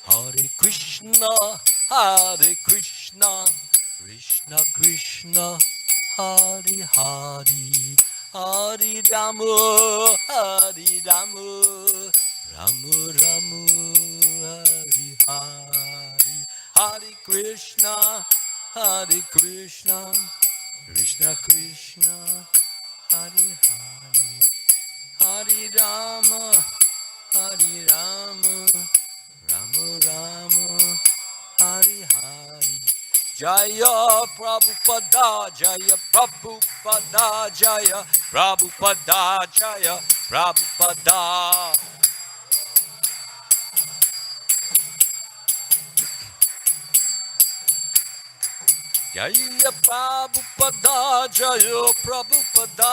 Hare Krishna, Hare Krishna, Krishna Krishna, Hare Hare, Hare Rama, Hare Rama, Rama Rama, Hare Hare, Hare Krishna, Hare Krishna, Krishna Krishna, Hare Hare, Hare Rama, Hare Rama, Rama Rama, Hare Hare. Jaya Prabhupada, Jaya Prabhupada, Jaya Prabhupada, Jaya Prabhupada. Jaya Prabhupada, Jaya Prabhupada.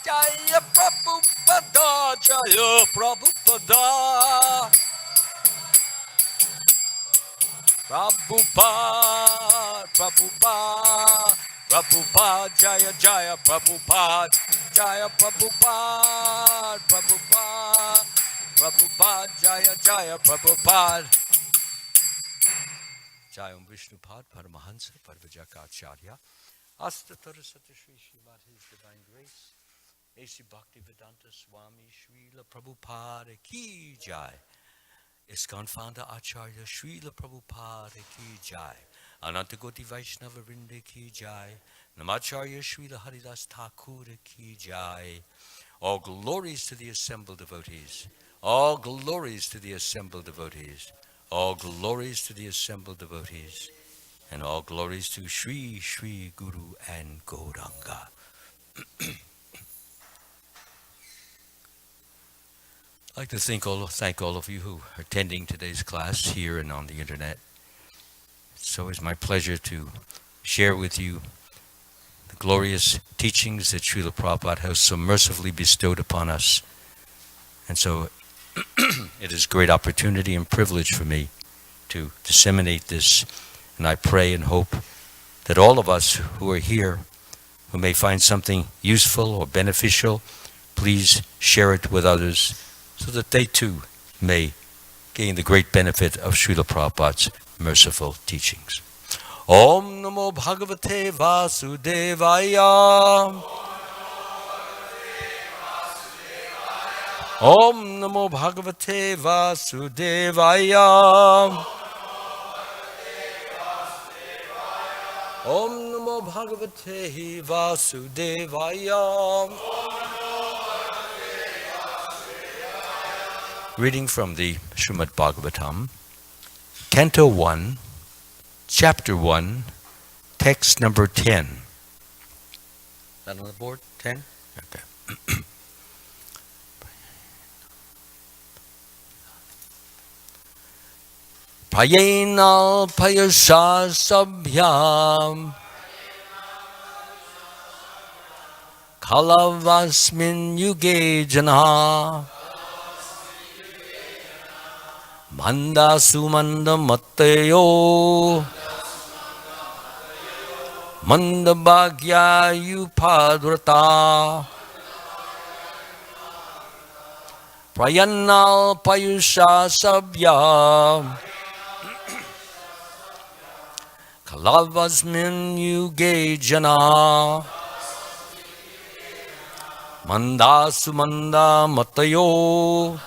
Jaya Prabhupada, Jaya Prabhupada. Prabhupada, Prabhupada, Prabhupada, Jaya Jaya Prabhupada, Jaya Prabhupada, Prabhupada, Prabhupada, Jaya Jaya Prabhupada. Jayam Vishnupad, Paramahansa, Parvajakacharya, Astatara Sata Shri Srimad His Divine Grace, A.C. Bhaktivedanta Swami, Srila Prabhupada Ki Jai. ISKCON founder Acharya Srila Prabhupada Ki Jai. Anantagoti Vaishnava Vrinda Ki Jai. Namacharya Srila Haridas Thakur Ki Jai. All glories to the assembled devotees. All glories to the assembled devotees. All glories to the assembled devotees. And all glories to Sri Sri Guru and Gauranga. I'd like to thank all of you who are attending today's class here and on the internet. It's always my pleasure to share with you the glorious teachings that Srila Prabhupada has so mercifully bestowed upon us. And so it is a great opportunity and privilege for me to disseminate this. And I pray and hope that all of us who are here, who may find something useful or beneficial, please share it with others, so that they too may gain the great benefit of Srila Prabhupada's merciful teachings. Om Namo Bhagavate Vasudevaya. Om Namo Bhagavate Vasudevaya. Om Namo Bhagavate Vasudevaya. Reading from the Srimad Bhagavatam, Canto 1, Chapter 1, Text number 10. Is that on the board? 10? Okay. Prayena payasha sabhyam kalavasmin yuge janah Manda sumanda matteyo Manda bhagya yupadrata Prayanal payusha sabya Kalavasmin yuge jana Manda sumanda matteyo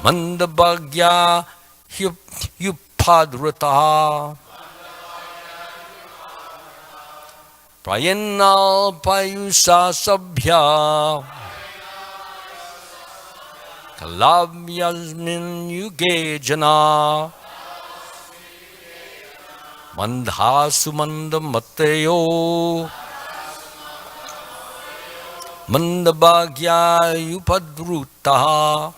Mandabhagya yupadrata Prayanal payusa sabhya Kalavyasmin yuge jana Mandhasu mandamateyo Mandabhagya yupadruta.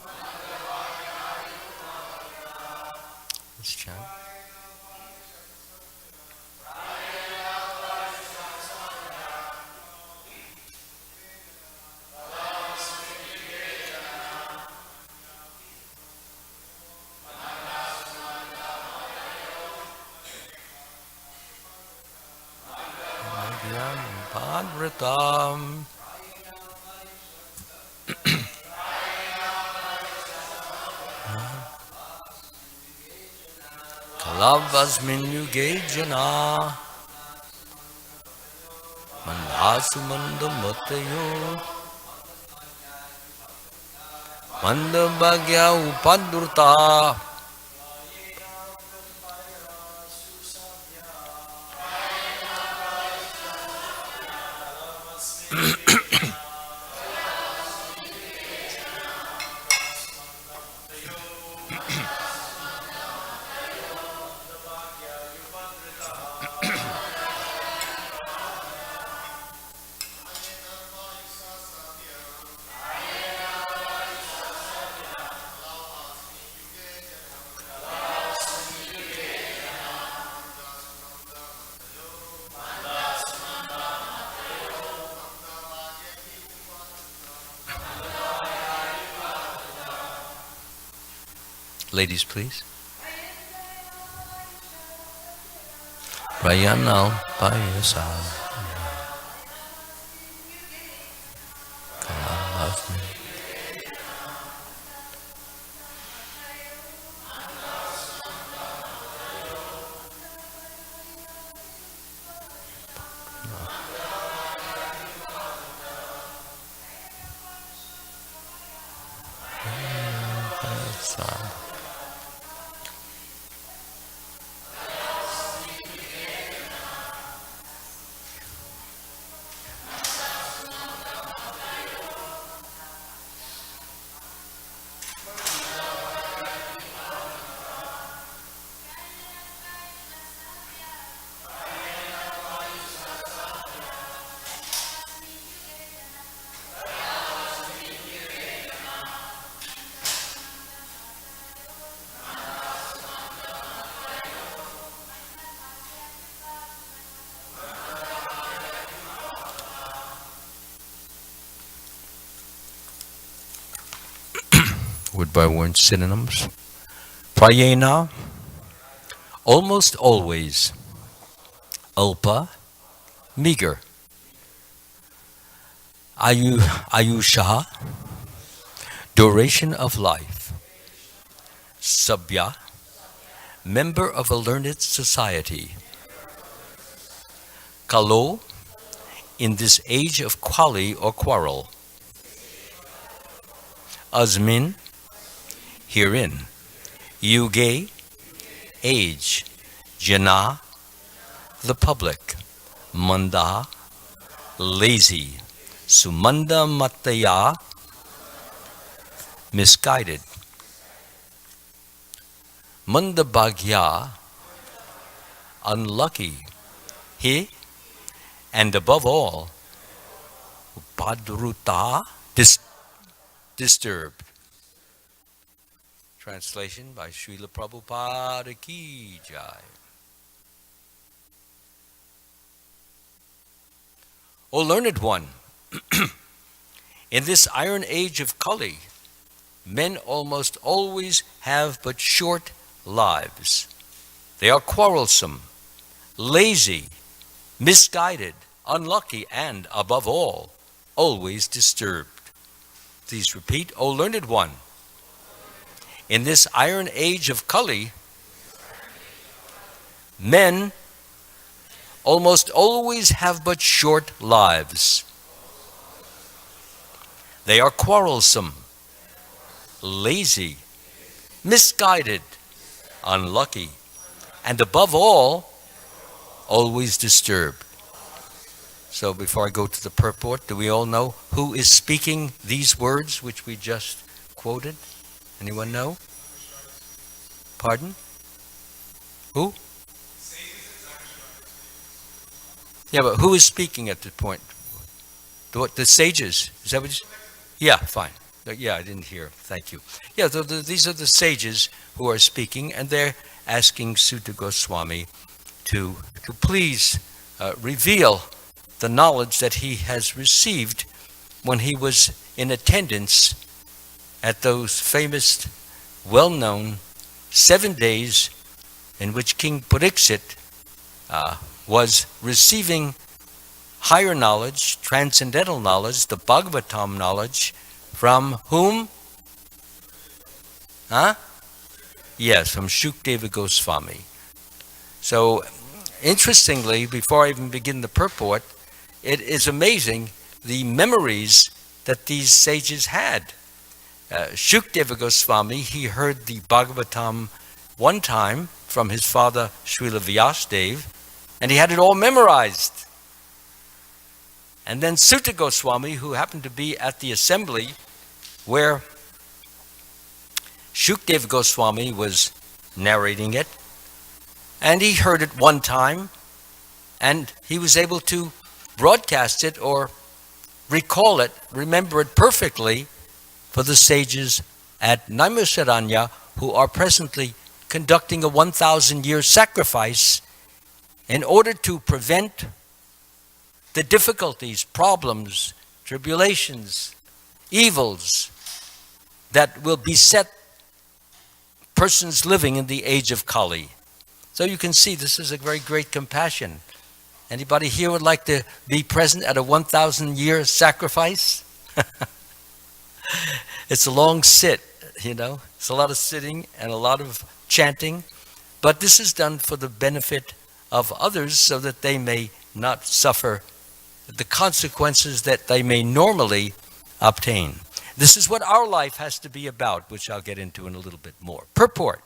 Padritam. Alabhasmin yuge jana mandasu mandamatayo mandabhagya upadurta Ladies, please. Prayanal Payasa. Word by word synonyms. Prayena, almost always. Alpa, meager. Ayusha, duration of life. Sabya, member of a learned society. Kalo, in this age of quali or quarrel. Asmin, herein. Yuge, age. Jana, the public. Manda, lazy. Sumanda mataya, misguided. Mandabhagya, unlucky. He, and above all, Upadruta, disturbed. Translation by Srila Prabhupada Ki Jai. O learned one, in this iron age of Kali, men almost always have but short lives. They are quarrelsome, lazy, misguided, unlucky, and, above all, always disturbed. Please repeat, O learned one, in this iron age of Kali, men almost always have but short lives. They are quarrelsome, lazy, misguided, unlucky, and above all, always disturbed. So before I go to the purport, do we all know who is speaking these words which we just quoted? Anyone know? Pardon? Who? Yeah, but who is speaking at the point? The sages. Is that what you? Yeah, fine. Yeah, I didn't hear. Thank you. Yeah, these are the sages who are speaking, and they're asking Sutta Goswami to please reveal the knowledge that he has received when he was in attendance at those famous, well-known 7 days in which King Pariksit was receiving higher knowledge, transcendental knowledge, the Bhagavatam knowledge, from whom? Yes, from Shukdeva Goswami. So, interestingly, before I even begin the purport, it is amazing the memories that these sages had. Shukdeva Goswami, he heard the Bhagavatam one time from his father Srila Vyasadeva, and he had it all memorized. And then Sutta Goswami, who happened to be at the assembly where Shukdeva Goswami was narrating it, and he heard it one time, and he was able to broadcast it or recall it, remember it perfectly for the sages at Naimisharanya, who are presently conducting a 1,000-year sacrifice in order to prevent the difficulties, problems, tribulations, evils that will beset persons living in the age of Kali. So you can see this is a very great compassion. Anybody here would like to be present at a 1,000-year sacrifice? It's a long sit, you know. It's a lot of sitting and a lot of chanting. But this is done for the benefit of others so that they may not suffer the consequences that they may normally obtain. This is what our life has to be about, which I'll get into in a little bit more. Purport.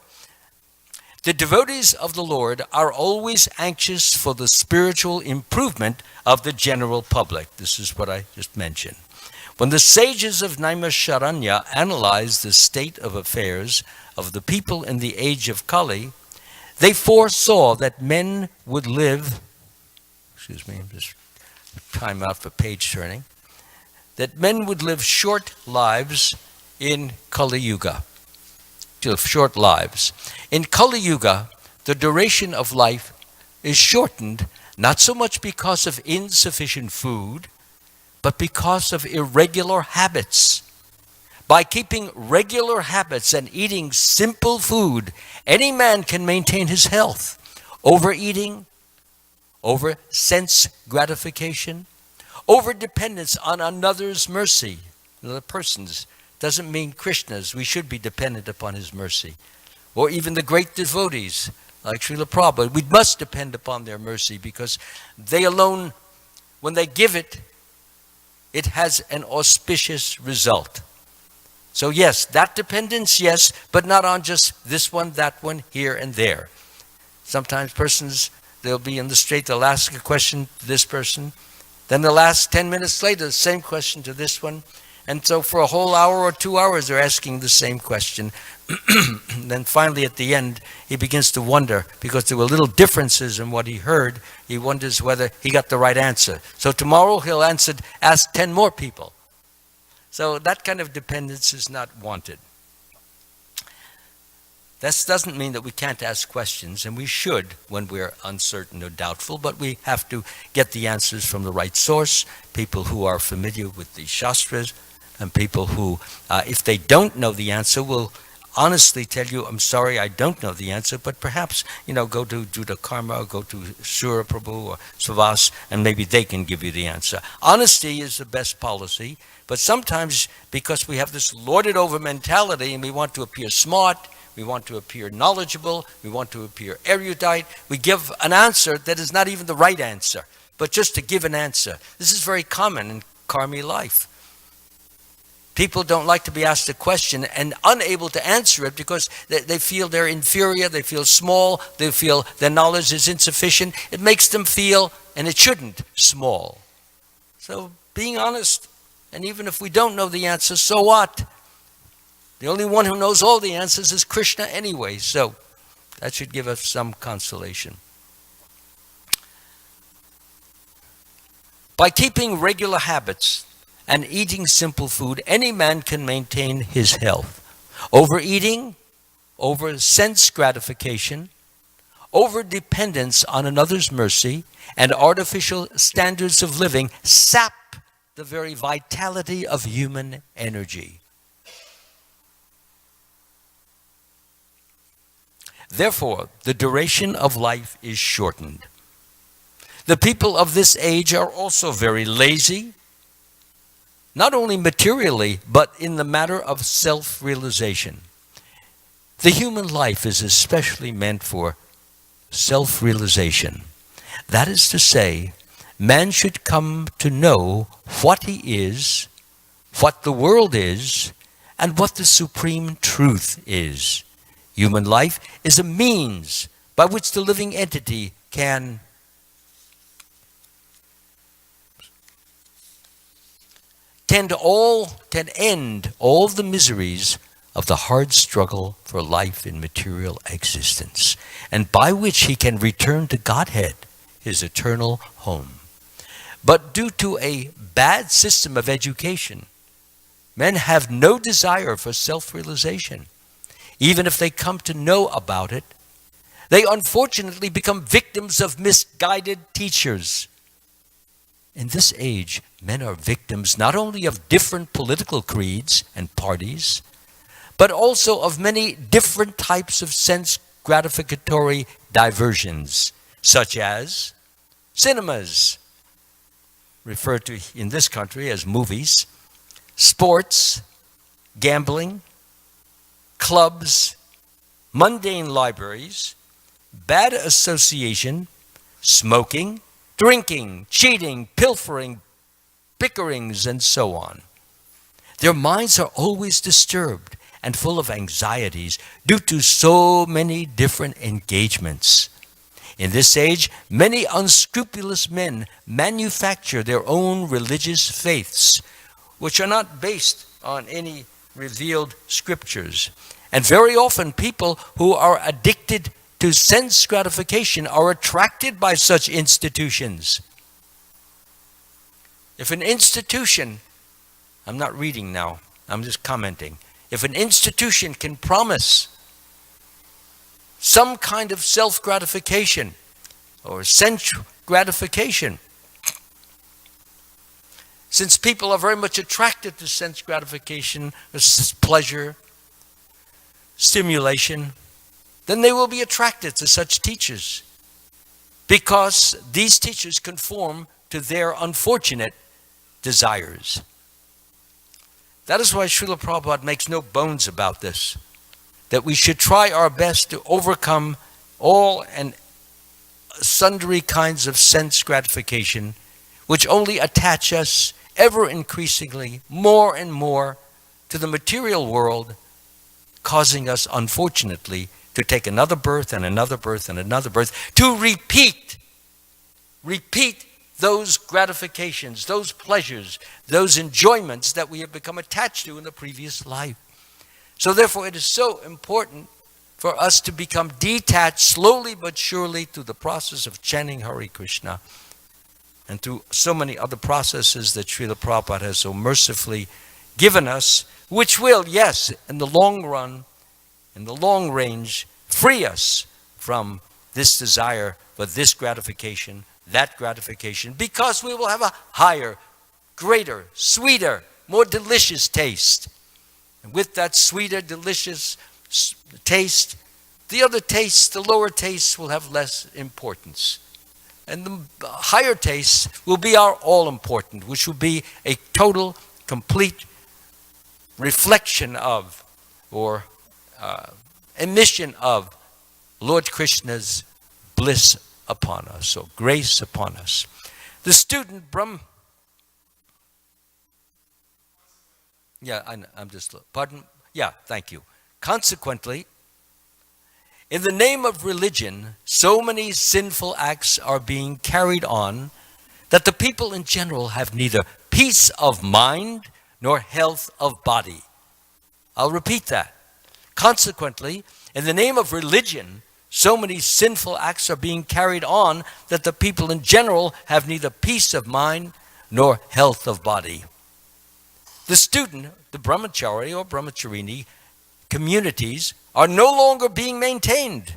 The devotees of the Lord are always anxious for the spiritual improvement of the general public. This is what I just mentioned. When the sages of Naimisharanya analyzed the state of affairs of the people in the age of Kali, they foresaw that men would live, just time out for page turning, that men would live short lives in Kali Yuga. Short lives. In Kali Yuga, the duration of life is shortened not so much because of insufficient food, but because of irregular habits. By keeping regular habits and eating simple food, any man can maintain his health. Overeating, over sense gratification, over dependence on another's mercy. The person's doesn't mean Krishna's. We should be dependent upon his mercy. Or even the great devotees like Srila Prabhupada. We must depend upon their mercy because they alone, when they give it, it has an auspicious result. So yes, that dependence, yes, but not on just this one, that one, here and there. Sometimes persons, they'll be in the street, they'll ask a question to this person, then they'll ask 10 minutes later the same question to this one. And so for a whole hour or 2 hours, they're asking the same question. Then finally at the end, he begins to wonder, because there were little differences in what he heard, he wonders whether he got the right answer. So tomorrow he'll ask 10 more people. So that kind of dependence is not wanted. This doesn't mean that we can't ask questions, and we should when we're uncertain or doubtful, but we have to get the answers from the right source, people who are familiar with the Shastras, and people who, if they don't know the answer, will honestly tell you, I'm sorry, I don't know the answer, but perhaps, go to Judah Karma, or go to Sura Prabhu or Savas, and maybe they can give you the answer. Honesty is the best policy, but sometimes because we have this lorded over mentality and we want to appear smart, we want to appear knowledgeable, we want to appear erudite, we give an answer that is not even the right answer, but just to give an answer. This is very common in karmi life. People don't like to be asked a question and unable to answer it because they feel they're inferior, they feel small, they feel their knowledge is insufficient. It makes them feel, and it shouldn't, small. So being honest, and even if we don't know the answer, so what? The only one who knows all the answers is Krishna anyway, so that should give us some consolation. By keeping regular habits and eating simple food, any man can maintain his health. Overeating, over sense gratification, over dependence on another's mercy, and artificial standards of living sap the very vitality of human energy. Therefore, the duration of life is shortened. The people of this age are also very lazy, not only materially, but in the matter of self-realization. The human life is especially meant for self-realization. That is to say, man should come to know what he is, what the world is, and what the supreme truth is. Human life is a means by which the living entity can end all the miseries of the hard struggle for life in material existence, and by which he can return to Godhead, his eternal home. But due to a bad system of education, men have no desire for self-realization. Even if they come to know about it, they unfortunately become victims of misguided teachers. In this age, men are victims not only of different political creeds and parties, but also of many different types of sense gratificatory diversions, such as cinemas, referred to in this country as movies, sports, gambling, clubs, mundane libraries, bad association, smoking, drinking, cheating, pilfering, bickerings, and so on. Their minds are always disturbed and full of anxieties due to so many different engagements. In this age, many unscrupulous men manufacture their own religious faiths, which are not based on any revealed scriptures. And very often people who are addicted to sense gratification are attracted by such institutions. If an institution, I'm not reading now, I'm just commenting. If an institution can promise some kind of self-gratification or sense gratification, since people are very much attracted to sense gratification, pleasure, stimulation, then they will be attracted to such teachers because these teachers conform to their unfortunate desires. That is why Srila Prabhupada makes no bones about this, that we should try our best to overcome all and sundry kinds of sense gratification, which only attach us ever increasingly more and more to the material world, causing us, unfortunately, to take another birth and another birth and another birth, to repeat those gratifications, those pleasures, those enjoyments that we have become attached to in the previous life. So therefore, it is so important for us to become detached slowly but surely through the process of chanting Hare Krishna and through so many other processes that Srila Prabhupada has so mercifully given us, which will, yes, in the long run, in the long range, free us from this desire for this gratification, that gratification, because we will have a higher, greater, sweeter, more delicious taste. And with that sweeter, delicious taste, the other tastes, the lower tastes, will have less importance. And the higher tastes will be our all-important, which will be a total, complete reflection of, or emission of, Lord Krishna's bliss upon us, so grace upon us. The student thank you. Consequently, in the name of religion, so many sinful acts are being carried on that the people in general have neither peace of mind nor health of body. I'll repeat that. Consequently, in the name of religion, so many sinful acts are being carried on that the people in general have neither peace of mind nor health of body. The student, the brahmachari or brahmacharini communities are no longer being maintained,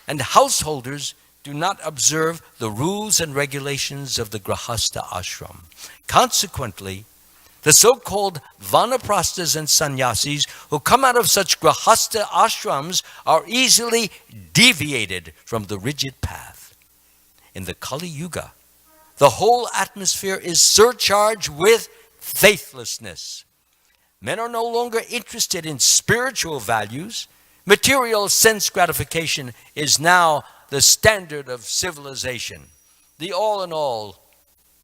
and householders do not observe the rules and regulations of the grahastha ashram. Consequently, the so-called vanaprasthas and sannyasis who come out of such grahastha ashrams are easily deviated from the rigid path. In the Kali Yuga, the whole atmosphere is surcharged with faithlessness. Men are no longer interested in spiritual values. Material sense gratification is now the standard of civilization, the all in all,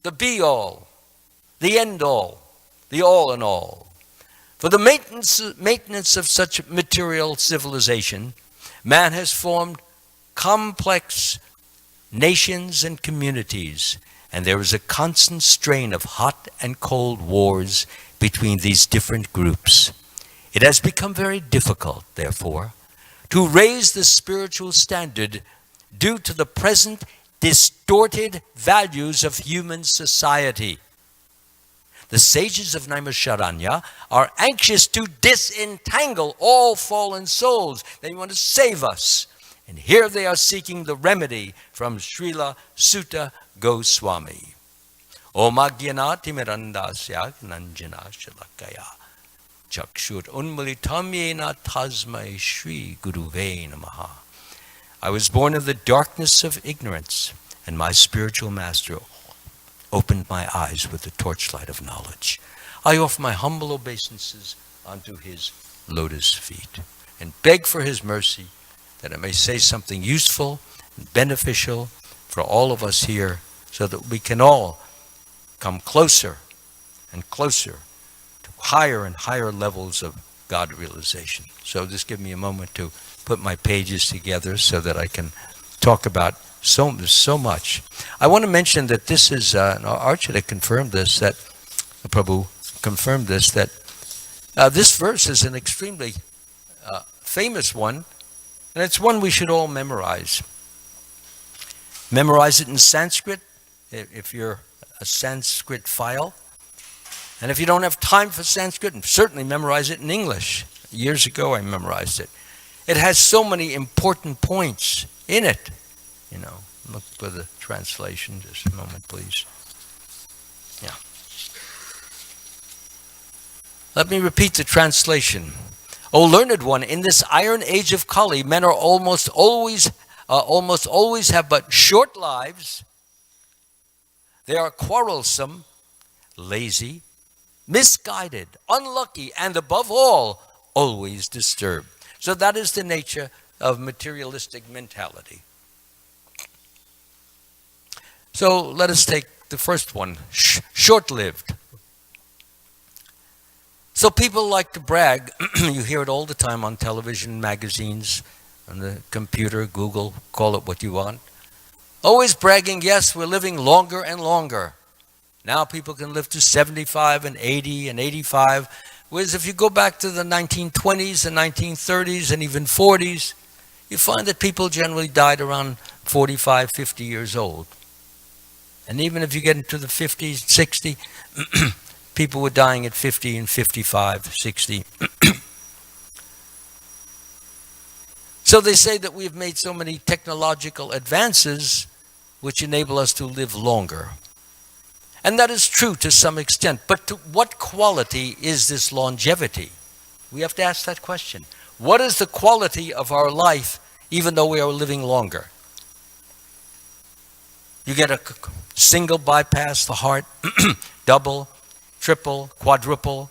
the be all, the end all, the all in all. For the maintenance of such material civilization, man has formed complex nations and communities, and there is a constant strain of hot and cold wars between these different groups. It has become very difficult, therefore, to raise the spiritual standard due to the present distorted values of human society. The sages of Naimisharanya are anxious to disentangle all fallen souls. They want to save us. And here they are seeking the remedy from Srila Sutta Goswami. Om Ajnana Timirandasya Nanjana Shalakaya Chakshut Unmalitam Yena Tasmai Shri Guruve Namaha. I was born in the darkness of ignorance, and my spiritual master opened my eyes with the torchlight of knowledge. I offer my humble obeisances unto his lotus feet and beg for his mercy that I may say something useful and beneficial for all of us here, so that we can all come closer and closer to higher and higher levels of God realization. So just give me a moment to put my pages together so that I can talk about so much. I want to mention that this is, Archita confirmed this, that Prabhu confirmed this, that this verse is an extremely famous one, and it's one we should all memorize. Memorize it in Sanskrit, if you're a Sanskrit file. And if you don't have time for Sanskrit, certainly memorize it in English. Years ago I memorized it. It has so many important points in it. You know, look for the translation. Just a moment, please. Yeah. Let me repeat the translation. O learned one, in this iron age of Kali, men are almost always have but short lives. They are quarrelsome, lazy, misguided, unlucky, and above all, always disturbed. So that is the nature of materialistic mentality. So let us take the first one, short-lived. So people like to brag. You hear it all the time on television, magazines, on the computer, Google, call it what you want. Always bragging, yes, we're living longer and longer. Now people can live to 75 and 80 and 85. Whereas if you go back to the 1920s and 1930s and even 40s, you find that people generally died around 45, 50 years old. And even if you get into the 50s, 60, people were dying at 50 and 55, 60. So they say that we've made so many technological advances which enable us to live longer. And that is true to some extent. But to what quality is this longevity? We have to ask that question. What is the quality of our life even though we are living longer? You get a single bypass, the heart, double, triple, quadruple.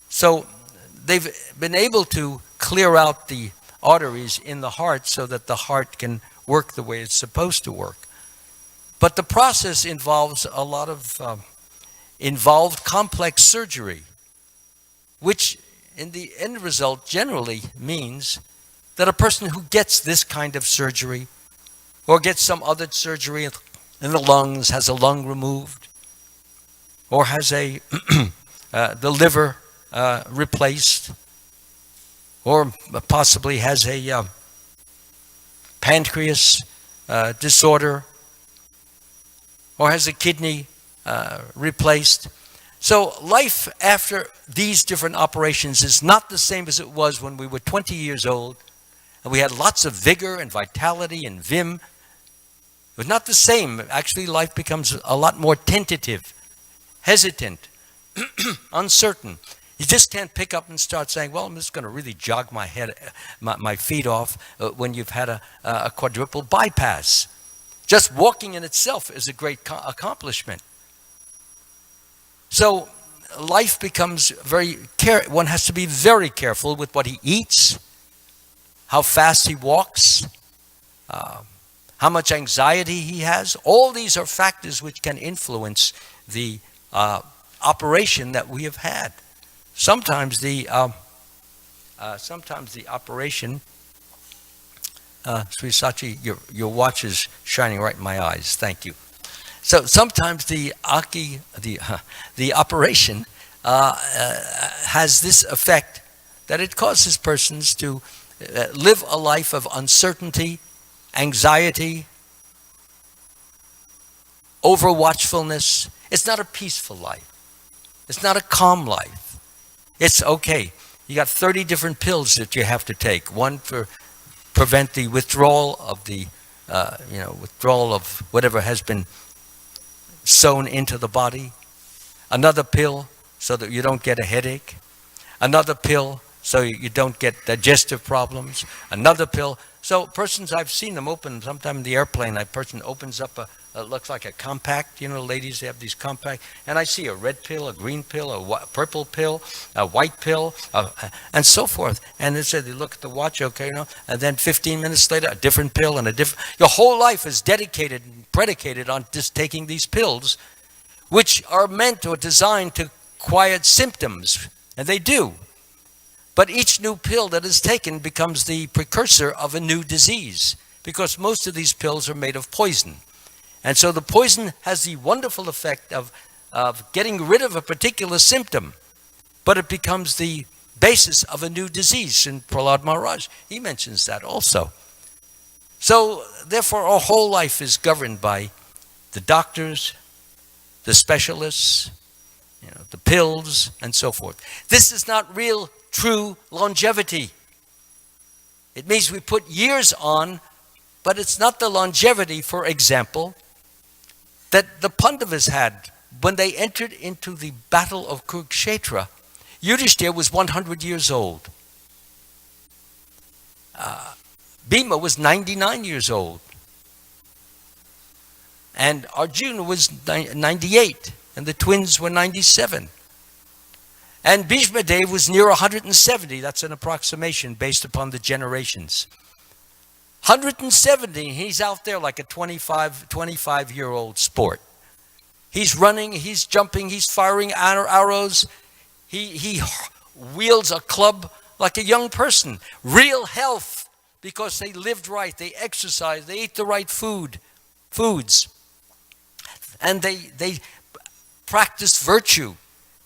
So they've been able to clear out the arteries in the heart so that the heart can work the way it's supposed to work. But the process involves a lot of involved complex surgery, which in the end result generally means that a person who gets this kind of surgery or gets some other surgery in the lungs, has a lung removed, or has a the liver replaced, or possibly has a pancreas disorder, or has a kidney replaced. So life after these different operations is not the same as it was when we were 20 years old and we had lots of vigor and vitality and vim. It was not the same. Actually, life becomes a lot more tentative, hesitant, uncertain. You just can't pick up and start saying, well, I'm just going to really jog my feet off when you've had a quadruple bypass. Just walking in itself is a great accomplishment. So life becomes one has to be very careful with what he eats, how fast he walks, how much anxiety he has. All these are factors which can influence the operation that we have had. Sometimes the operation, Sri Sachi, your watch is shining right in my eyes. Thank you. So sometimes the operation has this effect that it causes persons to live a life of uncertainty, anxiety, overwatchfulness. It's not a peaceful life. It's not a calm life. It's okay. You got 30 different pills that you have to take. One for prevent the withdrawal of withdrawal of whatever has been sewn into the body. Another pill so that you don't get a headache. Another pill so you don't get digestive problems. Another pill. So persons, I've seen them open, sometime in the airplane, a person opens up looks like a compact, ladies, they have these compact, and I see a red pill, a green pill, a purple pill, a white pill, and so forth. And they said, they look at the watch, okay, and then 15 minutes later, a different pill and a different, your whole life is dedicated and predicated on just taking these pills, which are meant or designed to quiet symptoms, and they do. But each new pill that is taken becomes the precursor of a new disease, because most of these pills are made of poison. And so the poison has the wonderful effect of getting rid of a particular symptom, but it becomes the basis of a new disease. And Prahlad Maharaj, he mentions that also. So therefore our whole life is governed by the doctors, the specialists, the pills, and so forth. This is not real, true longevity. It means we put years on, but it's not the longevity, for example, that the Pandavas had when they entered into the battle of Kurukshetra. Yudhishthira was 100 years old. Bhima was 99 years old. And Arjuna was 98, and the twins were 97. And Bhishma Dev was near 170. That's an approximation based upon the generations. 170, he's out there like a 25-year-old sport. He's running, he's jumping, he's firing arrows. He wields a club like a young person. Real health, because they lived right, they exercised, they ate the right foods. And they practiced virtue.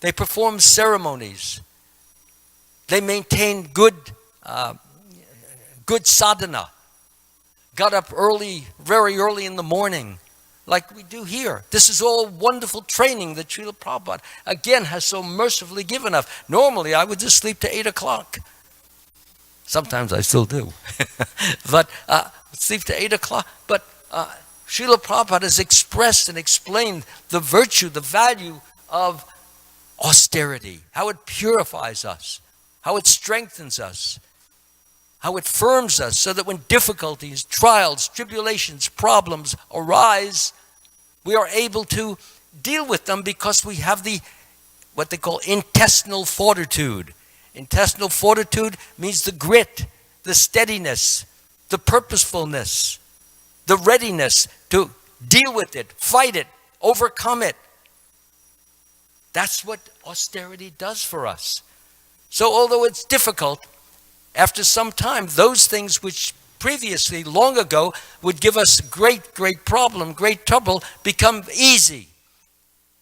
They performed ceremonies. They maintained good sadhana. Got up early, very early in the morning, like we do here. This is all wonderful training that Srila Prabhupada, again, has so mercifully given us. Normally, I would just sleep to 8 o'clock. Sometimes I still do. But sleep to 8 o'clock. But Srila Prabhupada has expressed and explained the virtue, the value of austerity, how it purifies us, how it strengthens us, how it firms us, so that when difficulties, trials, tribulations, problems arise, we are able to deal with them because we have what they call intestinal fortitude. Intestinal fortitude means the grit, the steadiness, the purposefulness, the readiness to deal with it, fight it, overcome it. That's what austerity does for us. So although it's difficult, after some time, those things which previously, long ago, would give us great problem, great trouble, become easy.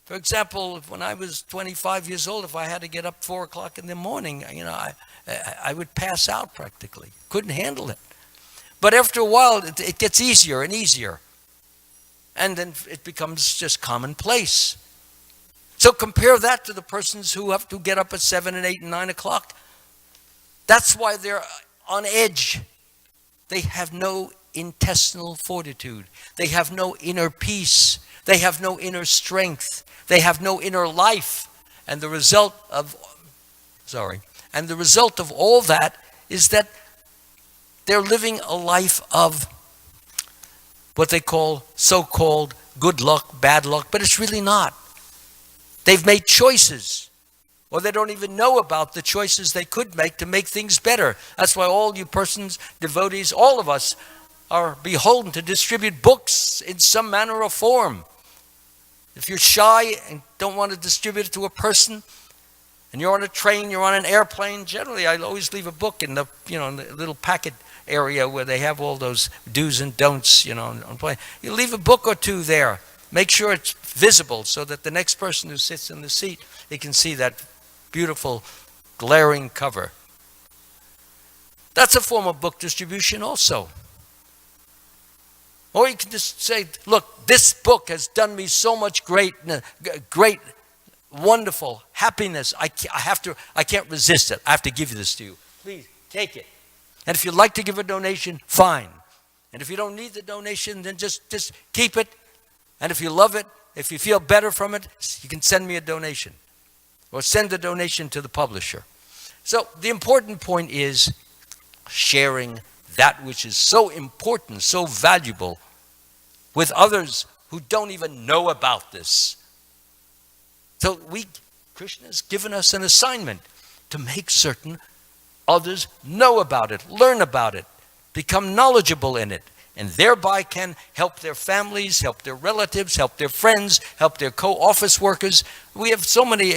For example, when I was 25 years old, if I had to get up 4 o'clock in the morning, I would pass out practically. Couldn't handle it. But after a while, it gets easier and easier. And then it becomes just commonplace. So compare that to the persons who have to get up at 7 and 8 and 9 o'clock. That's why they're on edge. They have no intestinal fortitude. They have no inner peace. They have no inner strength. They have no inner life. And the result of all that is that they're living a life of what they call so-called good luck, bad luck, but it's really not. They've made choices. or they don't even know about the choices they could make to make things better. That's why all you persons, devotees, all of us are beholden to distribute books in some manner or form. If you're shy and don't want to distribute it to a person, and you're on a train, you're on an airplane, generally I always leave a book in the, in the little packet area where they have all those do's and don'ts, on plane. You leave a book or two there. Make sure it's visible so that the next person who sits in the seat, they can see that beautiful glaring cover. That's a form of book distribution also. Or you can just say, look, this book has done me so much great, wonderful happiness. I can't resist it. I have to give this to you. Please take it. And if you'd like to give a donation, fine. And if you don't need the donation, then just keep it. And if you love it, if you feel better from it, you can send me a donation. Or send the donation to the publisher. So the important point is sharing that which is so important, so valuable, with others who don't even know about this. So Krishna has given us an assignment to make certain others know about it, learn about it, become knowledgeable in it, and thereby can help their families, help their relatives, help their friends, help their co-office workers. We have so many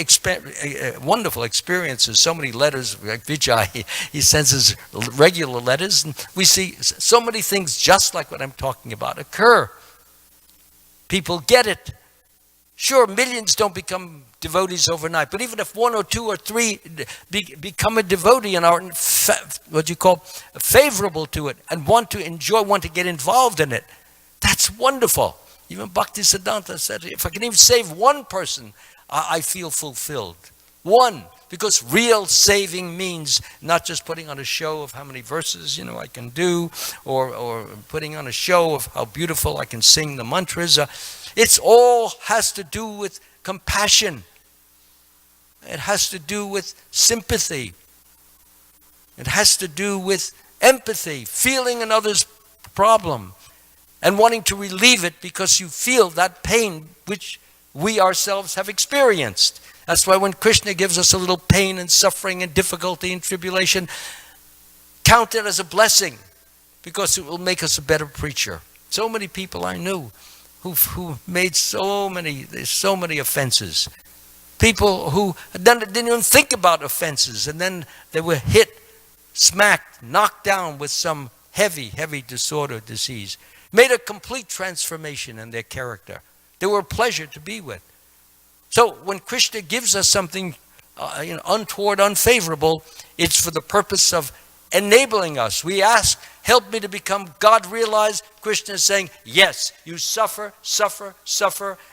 wonderful experiences, so many letters. Like Vijay, he sends us regular letters, and we see so many things just like what I'm talking about occur. People get it. Sure, millions don't become devotees overnight, but even if 1 or 2 or 3 become a devotee and are favorable to it and want to enjoy, want to get involved in it, that's wonderful. Even Bhaktisiddhanta said, if I can even save one person, I feel fulfilled. One, because real saving means not just putting on a show of how many verses I can do, or putting on a show of how beautiful I can sing the mantras. It's all has to do with compassion. It has to do with sympathy. It has to do with empathy, feeling another's problem and wanting to relieve it because you feel that pain which we ourselves have experienced. That's why when Krishna gives us a little pain and suffering and difficulty and tribulation, count it as a blessing because it will make us a better preacher. So many people I knew who made so many offenses. People who didn't even think about offenses, and then they were hit, smacked, knocked down with some heavy disorder, disease. Made a complete transformation in their character. They were a pleasure to be with. So when Krishna gives us something untoward, unfavorable, it's for the purpose of enabling us. We ask, help me to become God-realized. Krishna is saying, yes, you suffer,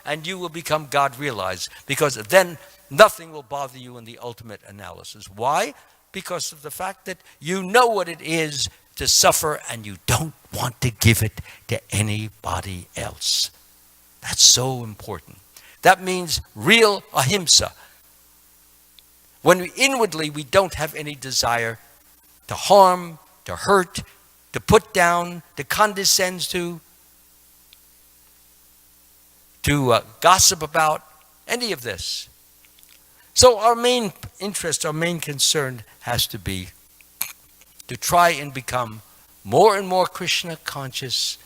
and you will become God-realized. Because then nothing will bother you in the ultimate analysis. Why? Because of the fact that you know what it is to suffer and you don't want to give it to anybody else. That's so important. That means real ahimsa. When inwardly we don't have any desire to harm, to hurt, to put down, to condescend to gossip about, any of this. So our main interest, our main concern has to be to try and become more and more Krishna conscious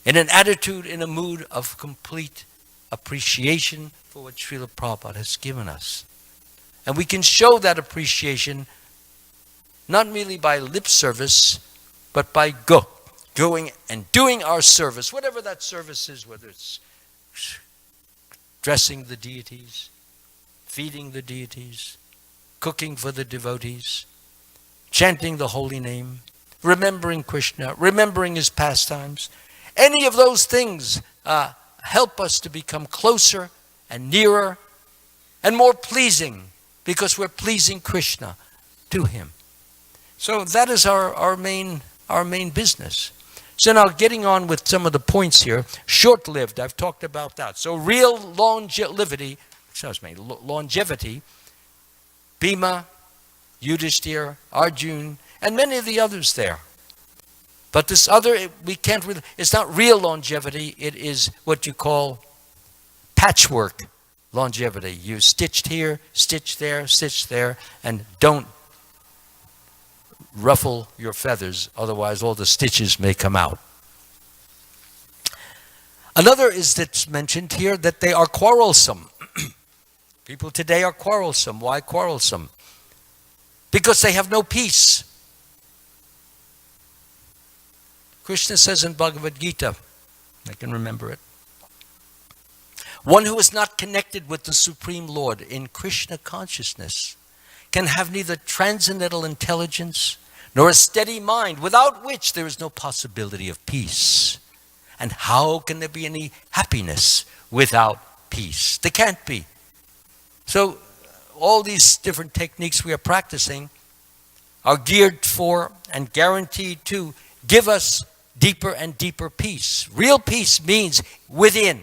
in an attitude, in a mood of complete appreciation for what Srila Prabhupada has given us. And we can show that appreciation not merely by lip service, but by going and doing our service, whatever that service is, whether it's dressing the deities, feeding the deities, cooking for the devotees, chanting the holy name, remembering Krishna, remembering his pastimes. Any of those things help us to become closer and nearer and more pleasing because we're pleasing Krishna to him. So that is our main business. So now getting on with some of the points here. Short-lived, I've talked about that. So real longevity, Bhima, Yudhishthira, Arjuna, and many of the others there. But this other, we can't really, it's not real longevity, it is what you call patchwork longevity. You stitched here, stitched there, and don't ruffle your feathers, otherwise all the stitches may come out. Another is that's mentioned here, that they are quarrelsome. People today are quarrelsome. Why quarrelsome? Because they have no peace. Krishna says in Bhagavad Gita, I can remember it, one who is not connected with the Supreme Lord in Krishna consciousness can have neither transcendental intelligence nor a steady mind, without which there is no possibility of peace. And how can there be any happiness without peace? There can't be. So all these different techniques we are practicing are geared for and guaranteed to give us deeper and deeper peace. Real peace means within,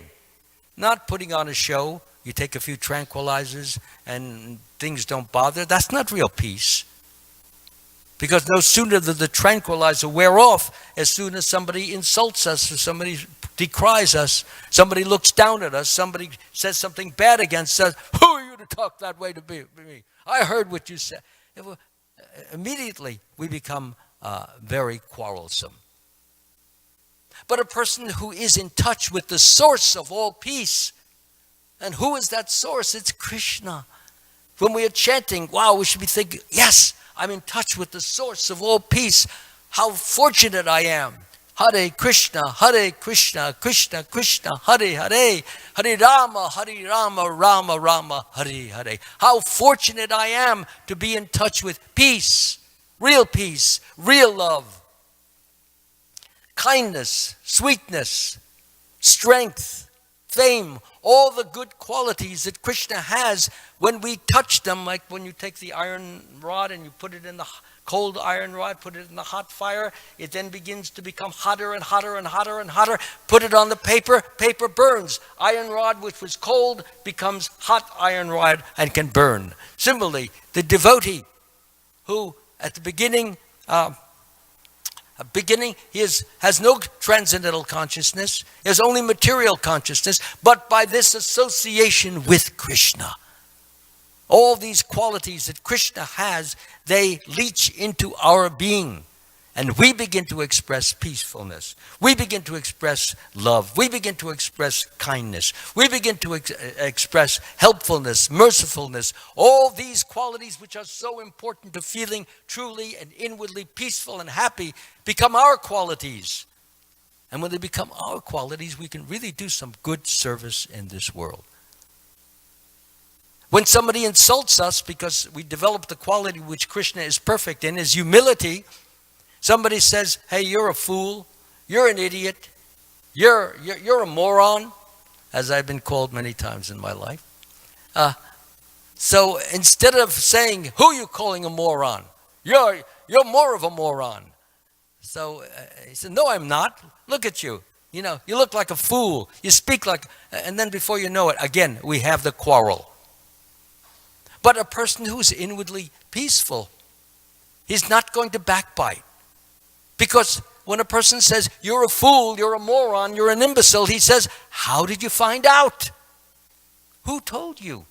not putting on a show. You take a few tranquilizers and things don't bother. That's not real peace. Because no sooner does the tranquilizer wear off, as soon as somebody insults us, or somebody decries us, somebody looks down at us, somebody says something bad against us. Who are you to talk that way to me? I heard what you said. Immediately we become very quarrelsome. But a person who is in touch with the source of all peace, and who is that source? It's Krishna. When we are chanting, wow, we should be thinking, yes, I'm in touch with the source of all peace. How fortunate I am. Hare Krishna, Krishna Krishna, Hare Hare, Hare Rama, Rama Rama, Hare Hare. How fortunate I am to be in touch with peace, real love, kindness, sweetness, strength, fame, all the good qualities that Krishna has. When we touch them, like when you take the iron rod and you put it in the cold iron rod, put it in the hot fire, it then begins to become hotter and hotter and hotter and hotter. Put it on the paper, paper burns. Iron rod which was cold becomes hot iron rod and can burn. Similarly, the devotee who at the beginning he has no transcendental consciousness, he has only material consciousness, but by this association with Krishna, all these qualities that Krishna has, they leach into our being. And we begin to express peacefulness. We begin to express love. We begin to express kindness. We begin to express helpfulness, mercifulness. All these qualities which are so important to feeling truly and inwardly peaceful and happy become our qualities. And when they become our qualities, we can really do some good service in this world. When somebody insults us because we develop the quality which Krishna is perfect in, is humility. Somebody says, hey, you're a fool, you're an idiot, you're a moron, as I've been called many times in my life. So instead of saying, who are you calling a moron? You're more of a moron. So he said, no, I'm not. Look at you. You know, you look like a fool. You speak like, and then before you know it, again, we have the quarrel. But a person who's inwardly peaceful, he's not going to backbite. Because when a person says, you're a fool, you're a moron, you're an imbecile, he says, how did you find out? Who told you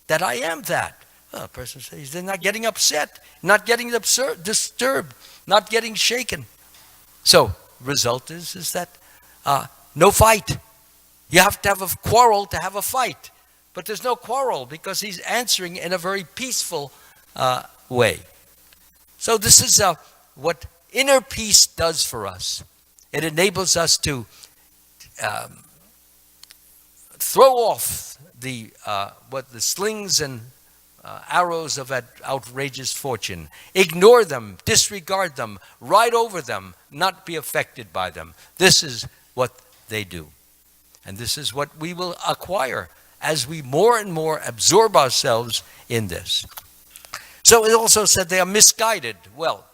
that I am that? Well, a person says, they're not getting upset, not getting disturbed, not getting shaken. So, result is that no fight. You have to have a quarrel to have a fight. But there's no quarrel because he's answering in a very peaceful way. So this is what inner peace does for us. It enables us to throw off the slings and arrows of outrageous fortune. Ignore them, disregard them, ride over them, not be affected by them. This is what they do. And this is what we will acquire as we more and more absorb ourselves in this. So it also said they are misguided. Well,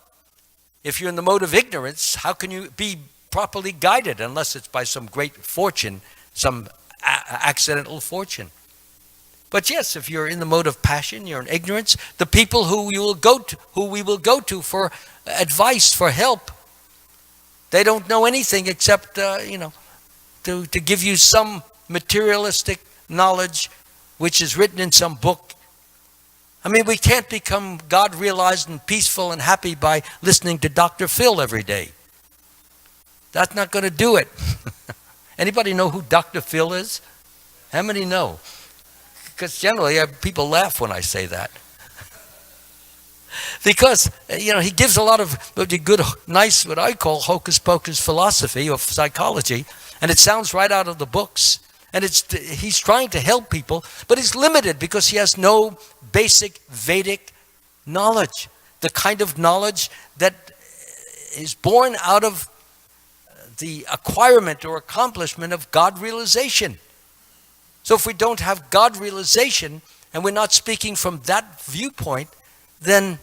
if you're in the mode of ignorance, how can you be properly guided unless it's by some great fortune, some accidental fortune? But yes, if you're in the mode of passion, you're in ignorance, the people who we will go to for advice, for help, they don't know anything except to give you some materialistic knowledge which is written in some book. I mean, we can't become God-realized and peaceful and happy by listening to Dr. Phil every day. That's not going to do it. Anybody know who Dr. Phil is? How many know? Because generally people laugh when I say that. Because, he gives a lot of good, nice, what I call hocus pocus philosophy of psychology, and it sounds right out of the books. And he's trying to help people, but he's limited because he has no basic Vedic knowledge, the kind of knowledge that is born out of the acquirement or accomplishment of God realization. So if we don't have God realization and we're not speaking from that viewpoint, then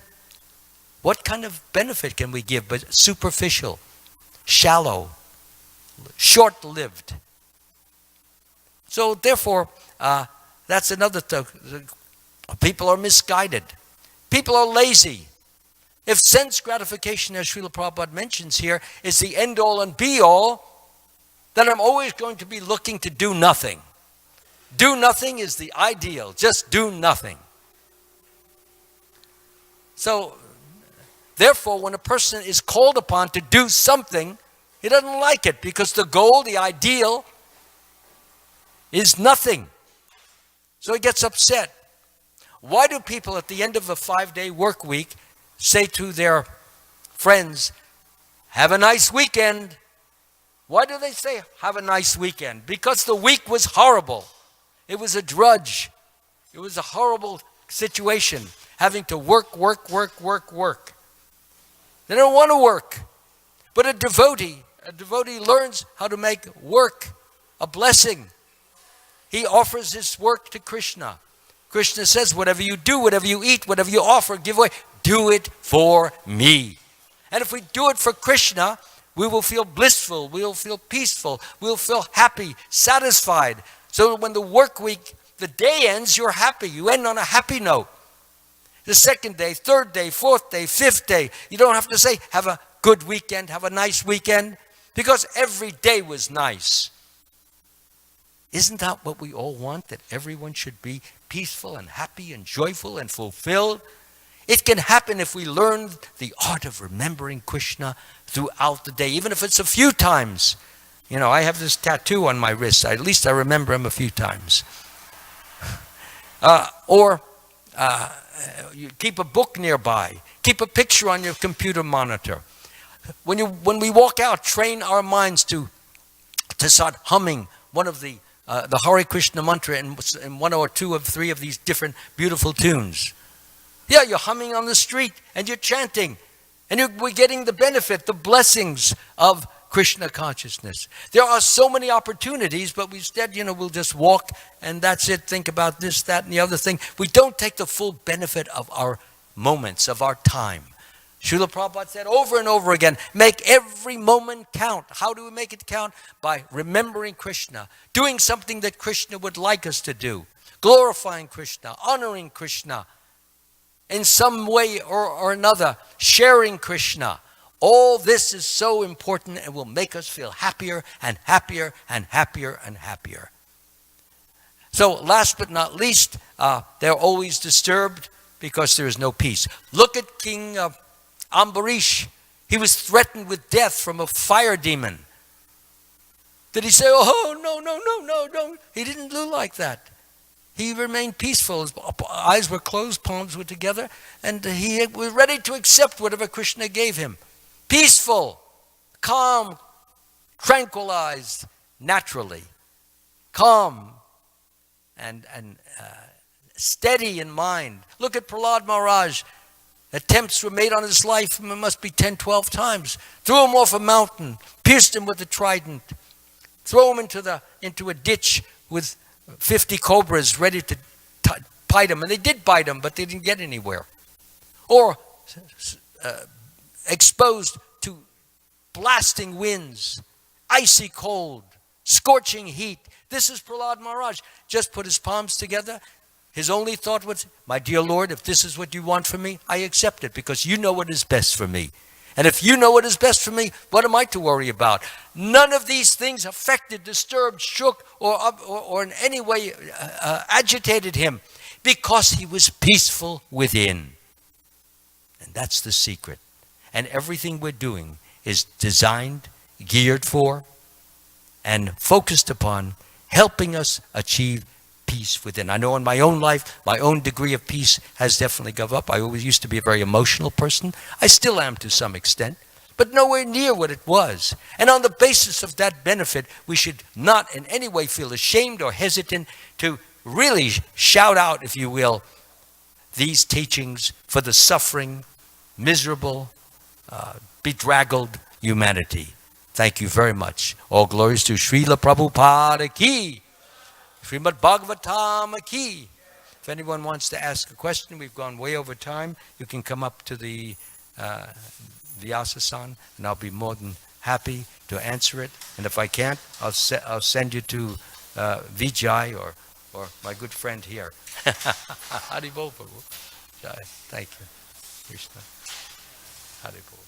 what kind of benefit can we give but superficial, shallow, short-lived? So therefore, that's another thing. People are misguided. People are lazy. If sense gratification, as Srila Prabhupada mentions here, is the end-all and be-all, then I'm always going to be looking to do nothing. Do nothing is the ideal. Just do nothing. So, therefore, when a person is called upon to do something, he doesn't like it because the goal, the ideal, is nothing. So he gets upset. Why do people at the end of a 5-day work week say to their friends, have a nice weekend? Why do they say, have a nice weekend? Because the week was horrible. It was a drudge. It was a horrible situation, having to work. They don't want to work. But a devotee learns how to make work a blessing. He offers his work to Krishna. Krishna says, whatever you do, whatever you eat, whatever you offer, give away, do it for me. And if we do it for Krishna, we will feel blissful, we will feel peaceful, we'll feel happy, satisfied. So when the work week, the day ends, you're happy. You end on a happy note. The second day, third day, fourth day, fifth day, you don't have to say, have a good weekend, have a nice weekend, because every day was nice. Isn't that what we all want? That everyone should be peaceful and happy and joyful and fulfilled? It can happen if we learn the art of remembering Krishna throughout the day, even if it's a few times. I have this tattoo on my wrist. At least I remember him a few times. You keep a book nearby. Keep a picture on your computer monitor. When we walk out, train our minds to start humming one of the Hare Krishna mantra in one or two of three of these different beautiful tunes. Yeah, you're humming on the street and you're chanting. And we're getting the benefit, the blessings of Krishna consciousness. There are so many opportunities, but instead, we'll just walk and that's it. Think about this, that, and the other thing. We don't take the full benefit of our moments, of our time. Srila Prabhupada said over and over again, make every moment count. How do we make it count? By remembering Krishna, doing something that Krishna would like us to do, glorifying Krishna, honoring Krishna, in some way or another, sharing Krishna. All this is so important and will make us feel happier and happier and happier and happier. So last but not least, they're always disturbed because there is no peace. Look at King Ambarish. He was threatened with death from a fire demon. Did he say, oh, no, don't? He didn't do like that. He remained peaceful. His eyes were closed, palms were together, and he was ready to accept whatever Krishna gave him. Peaceful, calm, tranquilized, naturally. Calm and steady in mind. Look at Prahlad Maharaj. Attempts were made on his life, it must be 10, 12 times. Threw him off a mountain, pierced him with a trident, throw him into a ditch with 50 cobras ready to bite him. And they did bite him, but they didn't get anywhere. Or exposed to blasting winds, icy cold, scorching heat. This is Prahlad Maharaj. Just put his palms together. His only thought was, my dear Lord, if this is what you want from me, I accept it because you know what is best for me. And if you know what is best for me, what am I to worry about? None of these things affected, disturbed, shook, or in any way agitated him, because he was peaceful within. And that's the secret. And everything we're doing is designed, geared for, and focused upon helping us achieve peace within. I know in my own life, my own degree of peace has definitely gone up. I always used to be a very emotional person. I still am to some extent, but nowhere near what it was. And on the basis of that benefit, we should not in any way feel ashamed or hesitant to really shout out, if you will, these teachings for the suffering, miserable, bedraggled humanity. Thank you very much. All glories to Srila Prabhupada ki. Srimad Bhagavatam ki. If anyone wants to ask a question, we've gone way over time. You can come up to the Vyasa-san, and I'll be more than happy to answer it. And if I can't, I'll send you to Vijay or my good friend here. Haribol Prabhu. Jai. Thank you. Krishna. Haribol.